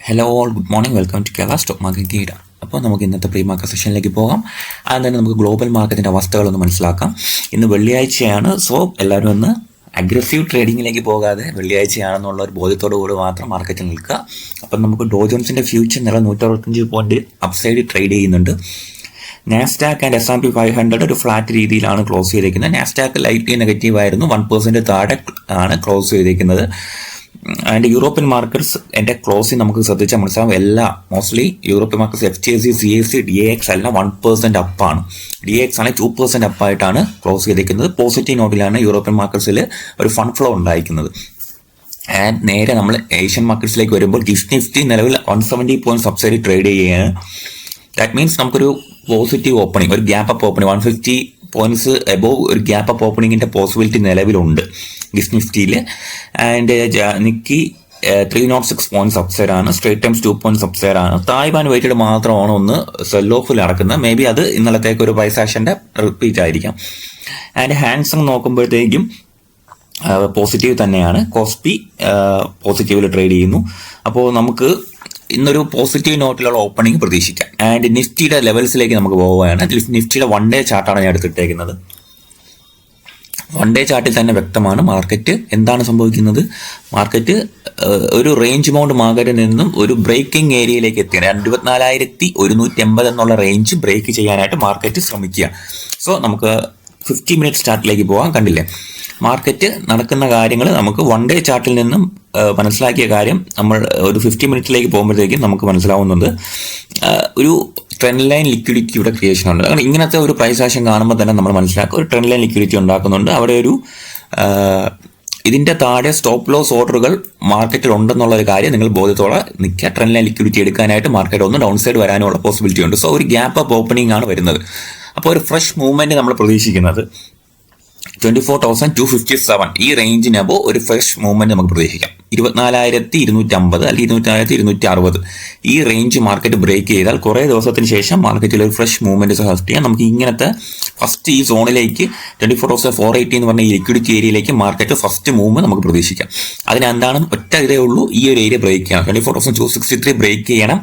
Hello all, good morning. Welcome to Kerala stock market guide. അപ്പോൾ നമുക്ക് ഇന്നത്തെ പ്രീ മാർക്കറ്റ് സെഷനിലേക്ക് പോകാം. ആദ്യം തന്നെ നമുക്ക് ഗ്ലോബൽ മാർക്കറ്റിൻ്റെ അവസ്ഥകളൊന്ന് മനസ്സിലാക്കാം. ഇന്ന് വെള്ളിയാഴ്ചയാണ്. സോ എല്ലാവരും ഒന്ന് അഗ്രസീവ് ട്രേഡിങ്ങിലേക്ക് പോകാതെ വെള്ളിയാഴ്ചയാണെന്നുള്ള ഒരു ബോധ്യത്തോടു കൂടി മാത്രം മാർക്കറ്റിൽ നിൽക്കുക. അപ്പം നമുക്ക് ഡോ ജോൺസിൻ്റെ ഫ്യൂച്ചർ നില 165 പോയിന്റ് അപ്സൈഡ് ട്രേഡ് ചെയ്യുന്നുണ്ട്. നാസ്ഡാക്ക് ആൻഡ് S&P 500 ഒരു ഫ്ലാറ്റ് രീതിയിലാണ് ക്ലോസ് ചെയ്തിരിക്കുന്നത്. നാസ്ഡാക്ക് ലൈറ്റ്ലി നെഗറ്റീവ് ആയിരുന്നു, 1% താഴെ ആണ് ക്ലോസ് ചെയ്തിരിക്കുന്നത്. ആൻഡ് യൂറോപ്യൻ മാർക്കറ്റ്സ് എൻ്റെ ക്ലോസിങ് നമുക്ക് ശ്രദ്ധിച്ചാൽ മനസ്സിലാവും. എല്ലാ mostly European markets FTSE, CAC, DAX എല്ലാം 1% അപ്പാണ്. DAX ആണെങ്കിൽ 2% അപ്പായിട്ടാണ് ക്ലോസ് ചെയ്തിരിക്കുന്നത്. പോസിറ്റീവ് നോട്ടിലാണ് യൂറോപ്യൻ മാർക്കറ്റ്സിൽ ഒരു ഫണ്ട് ഫ്ലോ ഉണ്ടായിരിക്കുന്നത്. ആൻഡ് നേരെ നമ്മൾ ഏഷ്യൻ മാർക്കറ്റ്സിലേക്ക് വരുമ്പോൾ നിഫ്റ്റി നിലവിൽ 170 പോയിന്റ് സബ്സൈഡ് ട്രേഡ് ചെയ്യുകയാണ്. ദാറ്റ് മീൻസ് നമുക്കൊരു പോസിറ്റീവ് ഓപ്പണിംഗ്, ഒരു gap up opening 150 points above ഒരു ഗ്യാപ്പ് അപ്പ് ഓപ്പണിങ്ങിൻ്റെ പോസിബിലിറ്റി നിലവിലുണ്ട് നിഫ്റ്റിയിൽ. ആൻഡ് നിക്കി 306 പോയിന്റ്സ് അപ്സൈഡ് ആണ്. സ്ട്രേറ്റ് ടൈംസ് 2 പോയിന്റ്സ് അപ്സൈഡ് ആണ്. തായ്വാൻ വെയിറ്റഡ് മാത്രമാണ് ഒന്ന് സെൽ ഓഫിൽ നടക്കുന്നത്. മേ ബി അത് ഇന്നലത്തേക്ക് ഒരു പ്രൈസ് ആക്ഷൻ്റെ റിപ്പീറ്റ് ആയിരിക്കാം. ആൻഡ് ഹാൻസങ് നോക്കുമ്പോഴത്തേക്കും പോസിറ്റീവ് തന്നെയാണ്. കോസ്പി പോസിറ്റീവിൽ ട്രേഡ് ചെയ്യുന്നു. അപ്പോൾ നമുക്ക് ഇന്നൊരു പോസിറ്റീവ് നോട്ടിലുള്ള ഓപ്പണിംഗ് പ്രതീക്ഷിക്കാം. ആൻഡ് നിഫ്റ്റിയുടെ ലെവൽസിലേക്ക് നമുക്ക് പോവുകയാണ്. നിഫ്റ്റിയുടെ 1 ഡേ ചാർട്ടാണ് ഞാൻ എടുത്തിട്ടേക്കുന്നത്. 1 ഡേ ചാർട്ടിൽ തന്നെ വ്യക്തമാണ് മാർക്കറ്റ് എന്താണ് സംഭവിക്കുന്നത്. മാർക്കറ്റ് ഒരു റേഞ്ച് ബൗണ്ട് മാർക്കറ്റിൽ നിന്നും ഒരു ബ്രേക്കിംഗ് ഏരിയയിലേക്ക് എത്തിയാണ്. 24,180 എന്നുള്ള റേഞ്ച് ബ്രേക്ക് ചെയ്യാനായിട്ട് മാർക്കറ്റ് ശ്രമിക്കുക. സോ നമുക്ക് 50 മിനിറ്റ് ചാർട്ടിലേക്ക് പോകാം. കണ്ടില്ലേ, മാർക്കറ്റ് നടക്കുന്ന കാര്യങ്ങൾ നമുക്ക് 1 ഡേ ചാർട്ടിൽ നിന്നും മനസ്സിലാക്കിയ കാര്യം നമ്മൾ ഒരു 50 മിനിറ്റിലേക്ക് പോകുമ്പോഴത്തേക്കും നമുക്ക് മനസ്സിലാവുന്നുണ്ട്. ഒരു ട്രെൻഡ് ലൈൻ ലിക്വിഡിറ്റിയുടെ ക്രിയേഷൻ ഉണ്ട്. അങ്ങനെ ഇങ്ങനത്തെ ഒരു പ്രൈസ് ആക്ഷൻ കാണുമ്പോൾ തന്നെ നമ്മൾ മനസ്സിലാക്കുക ഒരു ട്രെൻഡ് ലൈൻ ലിക്വിഡിറ്റി ഉണ്ടാക്കുന്നുണ്ട്. അവിടെ ഒരു ഇതിൻ്റെ താഴെ സ്റ്റോപ്പ് ലോസ് ഓർഡറുകൾ മാർക്കറ്റിൽ ഉണ്ടെന്നുള്ള ഒരു കാര്യം നിങ്ങൾ ബോധ്യത്തോടെ നിൽക്കുക. ട്രെൻഡ് ലൈൻ ലിക്വിഡിറ്റി എടുക്കാനായിട്ട് മാർക്കറ്റ് ഒന്ന് ഡൗൺ സൈഡ് വരാനുള്ള പോസിബിലിറ്റി ഉണ്ട്. സോ ഒരു ഗ്യാപ്പ് അപ്പ് ഓപ്പണിംഗ് ആണ് വരുന്നത്. അപ്പോൾ ഒരു ഫ്രഷ് മൂവ്മെന്റ് നമ്മൾ പ്രതീക്ഷിക്കുന്നത് 24,257 ഈ റേഞ്ചിന് അബോ ഒരു ഫ്രഷ് മൂവ്മെന്റ് നമുക്ക് പ്രതീക്ഷിക്കാം. 24,250 അല്ലെങ്കിൽ 24,260 ഈ റേഞ്ച് മാർക്കറ്റ് ബ്രേക്ക് ചെയ്താൽ കുറേ ദിവസത്തിന് ശേഷം മാർക്കറ്റിൽ ഒരു ഫ്രഷ് മൂവ്മെന്റ് സജസ്റ്റ് ചെയ്യാം. നമുക്ക് ഇങ്ങനത്തെ ഫസ്റ്റ് ഈ സോണിലേക്ക് 24,480 എന്ന് പറഞ്ഞ ഈ ലിക്വിഡിറ്റി ഏരിയയിലേക്ക് മാർക്കറ്റ് ഫസ്റ്റ് മൂവ് നമുക്ക് പ്രതീക്ഷിക്കാം. അതിനെന്താണ് ഒറ്റ ഇതേ ഉള്ളൂ, ഈ ഒരു ഏരിയ ബ്രേക്ക് ചെയ്യണം. 24,263 ബ്രേക്ക് ചെയ്യണം.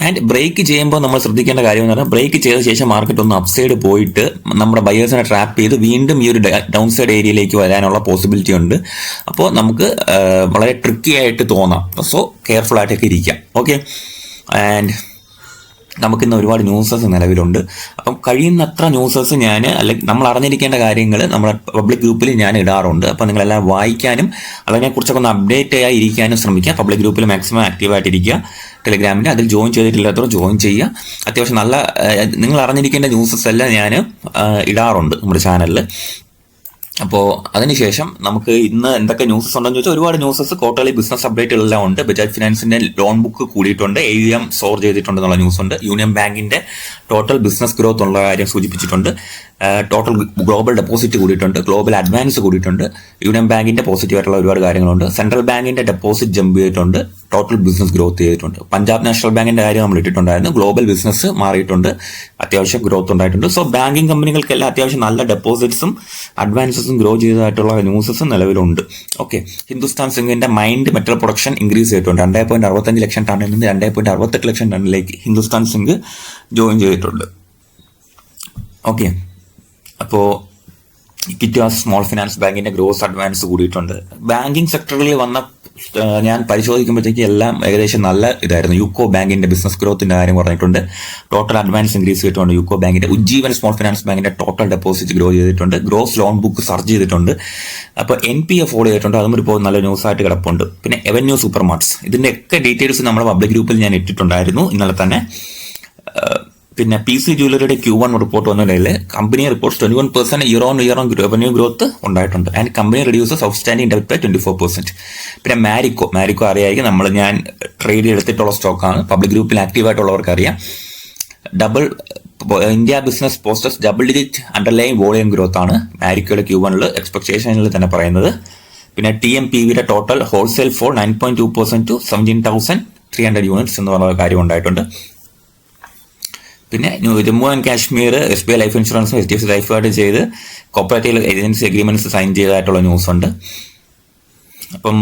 ആൻഡ് ബ്രേക്ക് ചെയ്യുമ്പോൾ നമ്മൾ ശ്രദ്ധിക്കേണ്ട കാര്യം എന്ന് പറഞ്ഞാൽ ബ്രേക്ക് ചെയ്ത ശേഷം മാർക്കറ്റ് ഒന്ന് അപ്സൈഡ് പോയിട്ട് നമ്മുടെ ബയേഴ്സിനെ ട്രാപ്പ് ചെയ്ത് വീണ്ടും ഈ ഒരു ഡൗൺ സൈഡ് ഏരിയയിലേക്ക് വരാനുള്ള പോസിബിലിറ്റി ഉണ്ട്. അപ്പോൾ നമുക്ക് വളരെ ട്രിക്കി ആയിട്ട് തോന്നാം. സോ കെയർഫുൾ ആയിട്ടൊക്കെ ഇരിക്കാം. ഓക്കെ. ആൻഡ് നമുക്കിന്ന് ഒരുപാട് ന്യൂസസ് നിലവിലുണ്ട്. അപ്പം കഴിയുന്നത്ര ന്യൂസസ് ഞാൻ അല്ലെങ്കിൽ നമ്മൾ അറിഞ്ഞിരിക്കേണ്ട കാര്യങ്ങൾ നമ്മുടെ പബ്ലിക് ഗ്രൂപ്പിൽ ഞാൻ ഇടാറുണ്ട്. അപ്പം നിങ്ങളെല്ലാം വായിക്കാനും അതിനെക്കുറിച്ചൊക്കെ ഒന്ന് അപ്ഡേറ്റ് ആയി ഇരിക്കാനും ശ്രമിക്കുക. പബ്ലിക് ഗ്രൂപ്പിൽ മാക്സിമം ആക്റ്റീവായിട്ടിരിക്കുക. ടെലിഗ്രാമിൽ അതിൽ ജോയിൻ ചെയ്തിട്ടില്ലാത്തവർ ജോയിൻ ചെയ്യുക. അത്യാവശ്യം നല്ല നിങ്ങൾ അറിഞ്ഞിരിക്കേണ്ട ന്യൂസസ് എല്ലാം ഞാൻ ഇടാറുണ്ട് നമ്മുടെ ചാനലിൽ. അപ്പോൾ അതിനുശേഷം നമുക്ക് ഇന്ന് എന്തൊക്കെ ന്യൂസസ് ഉണ്ടെന്ന് ചോദിച്ചാൽ ഒരുപാട് ന്യൂസസ് ക്വാർട്ടർലി ബിസിനസ് അപ്ഡേറ്റുകളെല്ലാം ഉണ്ട്. ബജാജ് ഫിനാൻസിന്റെ ലോൺ ബുക്ക് കൂടിയിട്ടുണ്ട്, AUM സോർ ചെയ്തിട്ടുണ്ടെന്നുള്ള ന്യൂസ് ഉണ്ട്. യൂണിയൻ ബാങ്കിന്റെ ടോട്ടൽ ബിസിനസ് ഗ്രോത്ത് ഉള്ള കാര്യം സൂചിപ്പിച്ചിട്ടുണ്ട്. ടോട്ടൽ ഗ്ലോബൽ ഡെപ്പോസിറ്റ് കൂടിയിട്ടുണ്ട്, ഗ്ലോബൽ അഡ്വാൻസ് കൂടിയിട്ടുണ്ട്. യൂണിയൻ ബാങ്കിന്റെ പോസിറ്റീവ് ആയിട്ടുള്ള ഒരുപാട് കാര്യങ്ങളുണ്ട്. സെൻട്രൽ ബാങ്കിന്റെ ഡെപ്പോസിറ്റ് ജമ്പ് ചെയ്തിട്ടുണ്ട്, ടോട്ടൽ ബിസിനസ് ഗ്രോത്ത് ചെയ്തിട്ടുണ്ട്. പഞ്ചാബ് നാഷണൽ ബാങ്കിന്റെ കാര്യം നമ്മൾ ഇട്ടിട്ടുണ്ടായിരുന്നു. ഗ്ലോബൽ ബിസിനസ് മാറിയിട്ടുണ്ട്, അത്യാവശ്യം ഗ്രോത്ത് ഉണ്ടായിട്ടുണ്ട്. സോ ബാങ്കിങ് കമ്പനികൾക്കെല്ലാം അത്യാവശ്യം നല്ല ഡെപ്പോസിറ്റ്സും അഡ്വാൻസസും ഗ്രോ ചെയ്തതായിട്ടുള്ള ന്യൂസസും നിലവിലുണ്ട്. ഓക്കെ. ഹിന്ദുസ്ഥാൻ സിങ്കിന്റെ മൈൻഡ് മെറ്റൽ പ്രൊഡക്ഷൻ ഇൻക്രീസ് ചെയ്തിട്ടുണ്ട്. 2.65 ലക്ഷം ടണ്ണിൽ നിന്ന് 2.68 ലക്ഷം ടണ്ണിലേക്ക് ഹിന്ദുസ്ഥാൻ സിങ്ക് ജോയിൻ ചെയ്തിട്ടുണ്ട്. ഓക്കെ. അപ്പോൾ ഇക്വിറ്റാസ് സ്മോൾ ഫിനാൻസ് ബാങ്കിന്റെ ഗ്രോസ് അഡ്വാൻസ് കൂടിയിട്ടുണ്ട്. ബാങ്കിങ് സെക്ടറിൽ വന്ന ഞാൻ പരിശോധിക്കുമ്പോഴത്തേക്ക് എല്ലാം ഏകദേശം നല്ല ഇതായിരുന്നു. യൂക്കോ ബാങ്കിന്റെ ബിസിനസ് ഗ്രോത്തിന്റെ കാര്യം പറഞ്ഞിട്ടുണ്ട്. ടോട്ടൽ അഡ്വാൻസ് ഇൻക്രീസ് ചെയ്തിട്ടുണ്ട് യൂക്കോ ബാങ്കിന്റെ. ഉജ്ജീവൻ സ്മോൾ ഫിനാൻസ് ബാങ്കിന്റെ ടോട്ടൽ ഡെപ്പോസിറ്റ് ഗ്രോ ചെയ്തിട്ടുണ്ട്. ഗ്രോസ് ലോൺ ബുക്ക് സർജ് ചെയ്തിട്ടുണ്ട്. അപ്പോൾ NPA ഫോളോ ചെയ്തിട്ടുണ്ട്. അതും ഇപ്പോൾ നല്ല ന്യൂസായിട്ട് കിടപ്പുണ്ട്. പിന്നെ എവന്യൂ സൂപ്പർ മാർട്ട്സ് ഇതിന്റെ ഒക്കെ ഡീറ്റെയിൽസ് നമ്മുടെ പബ്ലിക് ഗ്രൂപ്പിൽ ഞാൻ ഇട്ടിട്ടുണ്ടായിരുന്നു ഇന്നലെ തന്നെ. പിന്നെ PC ജ്വല്ലറിയുടെ Q1 റിപ്പോർട്ട് വന്നതിൽ company reports 21% year on revenue growth ഉണ്ടായിട്ടുണ്ട്. ആൻഡ് കമ്പനി റെഡ്യൂസസ് ഔട്ട്സ്റ്റാൻഡിംഗ് ഡെപ്റ്റ് ബൈ 24%. പിന്നെ മാരിക്കോ അറിയായിരിക്കും, ഞാൻ ട്രേഡ് എടുത്തിട്ടുള്ള സ്റ്റോക്കാണ്. പബ്ലിക് ഗ്രൂപ്പിൽ ആക്റ്റീവായിട്ടുള്ളവർക്ക് അറിയാം. India business posters double digit underline volume growth ആണ് മാരിക്കോയുടെ Q1 എക്സ്പെക്ടേഷനിൽ തന്നെ പറയുന്നത്. പിന്നെ TMPVയുടെ total wholesale fall 9.2% to 17,300 units എന്ന് പറഞ്ഞ കാര്യം ഉണ്ടായിട്ടുണ്ട്. പിന്നെ Jammu and Kashmir SBI life ഇൻഷുറൻസും HDFC ലൈഫായിട്ട് ചെയ്ത് കോപ്പറേറ്റീവ് ഏജൻസി അഗ്രിമെന്റ്സ് സൈൻ ചെയ്തതായിട്ടുള്ള ന്യൂസ് ഉണ്ട്. അപ്പം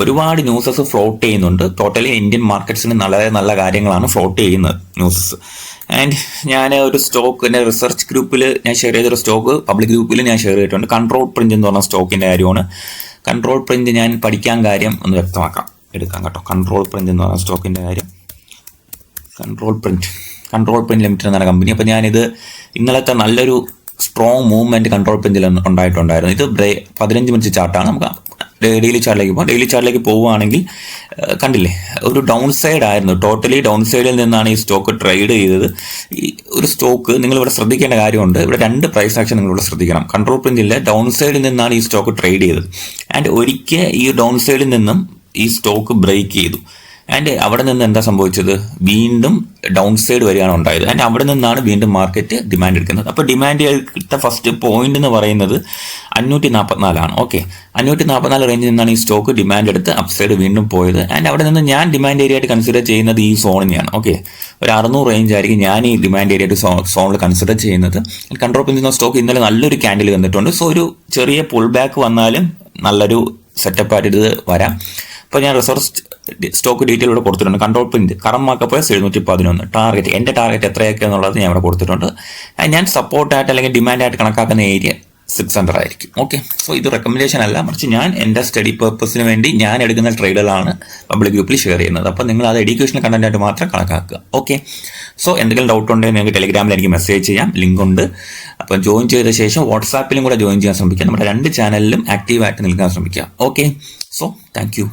ഒരുപാട് ന്യൂസസ് ഫ്ലോട്ട് ചെയ്യുന്നുണ്ട്. ടോട്ടലി ഇന്ത്യൻ മാർക്കറ്റ്സിന് നല്ല നല്ല കാര്യങ്ങളാണ് ഫ്ലോട്ട് ചെയ്യുന്നത് ന്യൂസസ്. ആൻഡ് ഞാൻ ഒരു സ്റ്റോക്ക് എൻ്റെ റിസർച്ച് ഗ്രൂപ്പിൽ ഞാൻ ഷെയർ ചെയ്തൊരു സ്റ്റോക്ക് പബ്ലിക് ഗ്രൂപ്പിൽ ഞാൻ ഷെയർ ചെയ്തിട്ടുണ്ട്. കൺട്രോൾ പ്രിന്റ് എന്ന് പറഞ്ഞ സ്റ്റോക്കിൻ്റെ കാര്യമാണ്. കൺട്രോൾ പ്രിന്റ് ഞാൻ പഠിക്കാൻ കാര്യം ഒന്ന് വ്യക്തമാക്കാം, എടുക്കാം കേട്ടോ. കൺട്രോൾ പ്രിന്റ് എന്ന് പറഞ്ഞ സ്റ്റോക്കിൻ്റെ കാര്യം. കൺട്രോൾ പ്രിന്റ് ലിമിറ്റഡ് എന്നാണ് കമ്പനി. അപ്പോൾ ഞാനിത് ഇന്നലത്തെ നല്ലൊരു സ്ട്രോങ് മൂവ്മെന്റ് കൺട്രോൾ പ്രിന്റിൽ ഉണ്ടായിട്ടുണ്ടായിരുന്നു. ഇത് 15 മിനിറ്റ് ചാർട്ടാണ്. നമുക്ക് ഡെയിലി ചാർട്ടിലേക്ക് പോകാം. ഡെയിലി ചാർട്ടിലേക്ക് പോവുകയാണെങ്കിൽ കണ്ടില്ലേ, ഒരു ഡൗൺ സൈഡ് ആയിരുന്നു. ടോട്ടലി ഡൗൺ സൈഡിൽ നിന്നാണ് ഈ സ്റ്റോക്ക് ട്രേഡ് ചെയ്തത്. ഈ ഒരു സ്റ്റോക്ക് നിങ്ങളിവിടെ ശ്രദ്ധിക്കേണ്ട കാര്യമുണ്ട്. ഇവിടെ 2 പ്രൈസ് ആക്ഷൻ നിങ്ങളിവിടെ ശ്രദ്ധിക്കണം. കൺട്രോൾ പ്രിന്റിലെ ഡൗൺ സൈഡിൽ നിന്നാണ് ഈ സ്റ്റോക്ക് ട്രേഡ് ചെയ്തത്. ആൻഡ് ഒരിക്കൽ ഈ ഡൗൺ സൈഡിൽ നിന്നും ഈ സ്റ്റോക്ക് ബ്രേക്ക് ചെയ്തു. ആൻഡ് അവിടെ നിന്ന് എന്താ സംഭവിച്ചത്, വീണ്ടും ഡൗൺ സൈഡ് വരികയാണ് ഉണ്ടായത്. ആൻഡ് അവിടെ നിന്നാണ് വീണ്ടും മാർക്കറ്റ് ഡിമാൻഡ് എടുക്കുന്നത്. അപ്പോൾ ഡിമാൻഡ് എടുത്ത ഫസ്റ്റ് പോയിന്റ് എന്ന് പറയുന്നത് 544 ഓക്കെ. 544 റേഞ്ചിൽ നിന്നാണ് ഈ സ്റ്റോക്ക് ഡിമാൻഡ് എടുത്ത് അപ്സൈഡ് വീണ്ടും പോയത്. ആൻഡ് അവിടെ നിന്ന് ഞാൻ ഡിമാൻഡ് ഏരിയ ആയിട്ട് കൺസിഡർ ചെയ്യുന്നത് ഈ സോണിനെയാണ്. ഓക്കെ, ഒരു 600 റേഞ്ച് ആയിരിക്കും ഞാൻ ഈ ഡിമാൻഡ് ഏരിയ ആയിട്ട് സോണിൽ കൺസിഡർ ചെയ്യുന്നത്. കൺട്രോൾ ചെയ്യുന്ന സ്റ്റോക്ക് ഇന്നലെ നല്ലൊരു ക്യാൻഡിൽ വന്നിട്ടുണ്ട്. സോ ഒരു ചെറിയ പുൾ ബാക്ക് വന്നാലും നല്ലൊരു സെറ്റപ്പായിട്ട് ഇത് വരാം. അപ്പോൾ ഞാൻ റിസർച്ച് സ്റ്റോക്ക് ഡീറ്റെയിൽ ഇവിടെ കൊടുത്തിട്ടുണ്ട്. Control print current market price 711. Target, എൻ്റെ ടാർഗറ്റ് എത്രയൊക്കെ എന്നുള്ളത് ഞാൻ ഇവിടെ കൊടുത്തിട്ടുണ്ട്. ഞാൻ സപ്പോർട്ടായിട്ട് അല്ലെങ്കിൽ ഡിമാൻഡായിട്ട് കണക്കാക്കുന്ന ഏരിയ 600 ആയിരിക്കും. ഓക്കെ, സോ ഇത് റെക്കമെൻഡേഷൻ അല്ല, മറിച്ച് ഞാൻ എൻ്റെ സ്റ്റഡി പർപ്പസിന് വേണ്ടി ഞാൻ എടുക്കുന്ന ട്രേഡുകളാണ് പബ്ലിക് ഗ്രൂപ്പിൽ ഷെയർ ചെയ്യുന്നത്. അപ്പോൾ നിങ്ങൾ അത് എഡ്യൂക്കേഷണൽ കണ്ടന്റ് ആയിട്ട് മാത്രം കണക്കാക്കുക. ഓക്കെ, സോ എന്തെങ്കിലും ഡൗട്ട് ഉണ്ടെങ്കിൽ നിങ്ങൾക്ക് ടെലിഗ്രാമിൽ എനിക്ക് മെസ്സേജ് ചെയ്യാം, ലിങ്ക് ഉണ്ട്. അപ്പം ജോയിൻ ചെയ്ത ശേഷം വാട്സാപ്പിലും കൂടെ ജോയിൻ ചെയ്യാൻ ശ്രമിക്കുക. നമ്മുടെ 2 ചാനലിലും ആക്റ്റീവായിട്ട് നിൽക്കാൻ ശ്രമിക്കുക. Okay, so thank you.